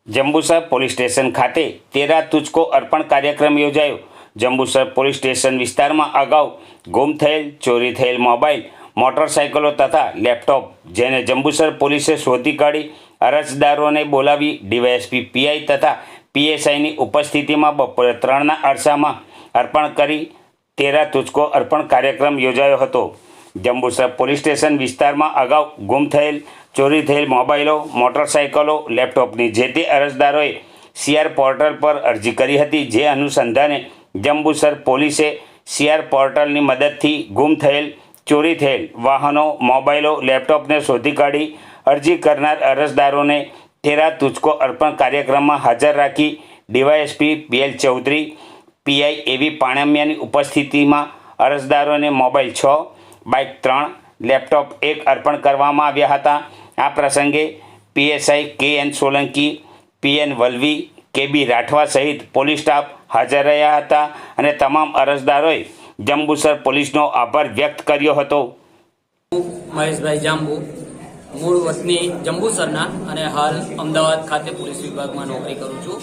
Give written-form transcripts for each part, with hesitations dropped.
Jambusar police station ખાતે તેરા તુજકો અર્પણ કાર્યક્રમ યોજાયો। જંબુસર પોલીસ સ્ટેશન વિસ્તારમાં અગાઉ ગુમ થયેલ, ચોરી થયેલ મોબાઈલ, મોટરસાઇકલો તથા લેપટોપ જેને જંબુસર પોલીસે શોધી કાઢી અરજદારોને બોલાવી ડીવાયએસપી પીઆઈ તથા પીએસઆઈની ઉપસ્થિતિમાં બપોરે 3ના અરસામાં અર્પણ કરી તેરા તુજકો અર્પણ કાર્યક્રમ યોજાયો હતો। જંબુસર પોલીસ સ્ટેશન વિસ્તારમાં અગાઉ ગુમ થયેલ, ચોરી થયેલ મોબાઈલો, મોટરસાઇકલો, લેપટોપની જે તે અરજદારોએ સીઆર પોર્ટલ પર અરજી કરી હતી। જે અનુસંધાને જંબુસર પોલીસે સીઆર પોર્ટલની મદદથી ગુમ થયેલ, ચોરી થયેલ વાહનો, મોબાઈલો, લેપટોપને શોધી કાઢી અરજી કરનાર અરજદારોને તેરા તુજકો અર્પણ કાર્યક્રમમાં હાજર રાખી ડીવાયએસપી પીએલ ચૌધરી, પીઆઈ એવી પાણમિયાની ઉપસ્થિતિમાં અરજદારોને મોબાઈલ 6, બાઇક 3, લેપટોપ 1 અર્પણ કરવામાં આવ્યા હતા। આ પ્રસંગે પીએસઆઈ કે.એન. સોલંકી, પીએન વલવી, કેબી રાઠવા સહિત પોલીસ સ્ટાફ હાજર રહ્યા હતા અને તમામ અરજદારોએ જંબુસર પોલીસનો આભાર વ્યક્ત કર્યો હતો। મહેશભાઈ જાંબુ, મૂળ વતની જંબુસરના અને હાલ અમદાવાદ ખાતે પોલીસ વિભાગમાં નોકરી કરું છું।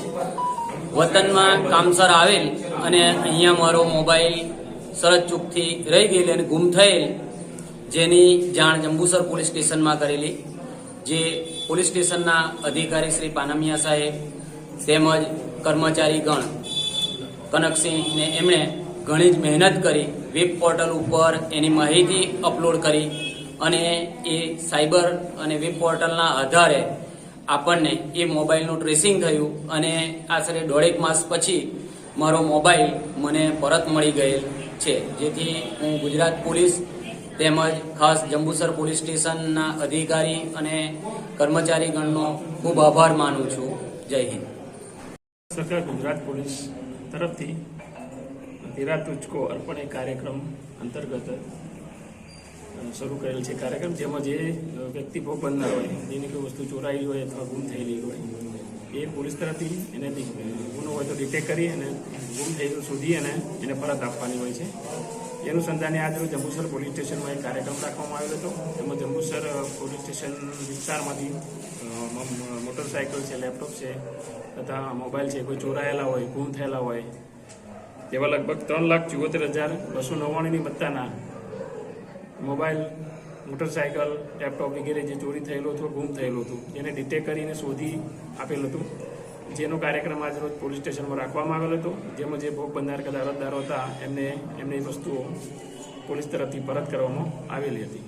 વતનમાં કામસર આવેલ અને અહીંયા મારો મોબાઈલ સરત ચૂકથી રહી ગયેલ અને ગુમ થયેલ, જેની જાણ જંબુસર પોલીસ સ્ટેશનમાં કરેલી। જે પોલીસ સ્ટેશનના અધિકારી શ્રી પાનમિયા સાહેબ તેમજ કર્મચારીગણ કનકસિંહને એમણે ઘણી જ મહેનત કરી વેબ પોર્ટલ ઉપર એની માહિતી અપલોડ કરી અને એ સાયબર અને વેબ પોર્ટલના આધારે આપણને એ મોબાઈલનું ટ્રેસિંગ થયું અને આશરે 1.5 માસ પછી મારો મોબાઈલ મને પરત મળી ગયેલ છે। જેથી હું ગુજરાત પોલીસ તેમજ ખાસ જંબુસર પોલીસ સ્ટેશનના અધિકારી અને કર્મચારીગણનો ખૂબ આભાર માનું છું। જય હિન્દ। સરકાર ગુજરાત પોલીસ તરફથી તેરા તુજકો અર્પણ એક કાર્યક્રમ અંતર્ગત શરૂ કરેલ છે કાર્યક્રમ, જેમાં જે વ્યક્તિ ભોગ બનનાર હોય, જેની કોઈ વસ્તુ ચોરાયેલી હોય અથવા ગુમ થયેલી હોય, એ પોલીસ તરફથી એને ગુનો હોય તો ડિટેક્ટ કરી અને ગુમ થયેલું શોધી અને એને પરત આપવાની હોય છે। એ અનુસંધાને આજરોજ જંબુસર પોલીસ સ્ટેશનમાં એક કાર્યક્રમ રાખવામાં આવેલો હતો। એમાં જંબુસર પોલીસ સ્ટેશન વિસ્તારમાંથી મોટરસાઇકલ છે, લેપટોપ છે તથા મોબાઈલ છે, કોઈ ચોરાયેલા હોય, ગુમ થયેલા હોય તેવા લગભગ 3,74,299ની મત્તાના મોબાઈલ, મોટરસાઇકલ, લેપટોપ વગેરે જે ચોરી થયેલું હતું, ગુમ થયેલું હતું, એને ડિટેક્ટ કરીને શોધી આપેલું હતું। જેનો કાર્યક્રમ આજ રોજ પોલીસ સ્ટેશનમાં રાખવામાં આવેલો હતો, જેમાં જે ભોગ બનનાર અરજદારો હતા એમને એમની વસ્તુઓ પોલીસ તરફથી પરત કરવામાં આવેલી હતી।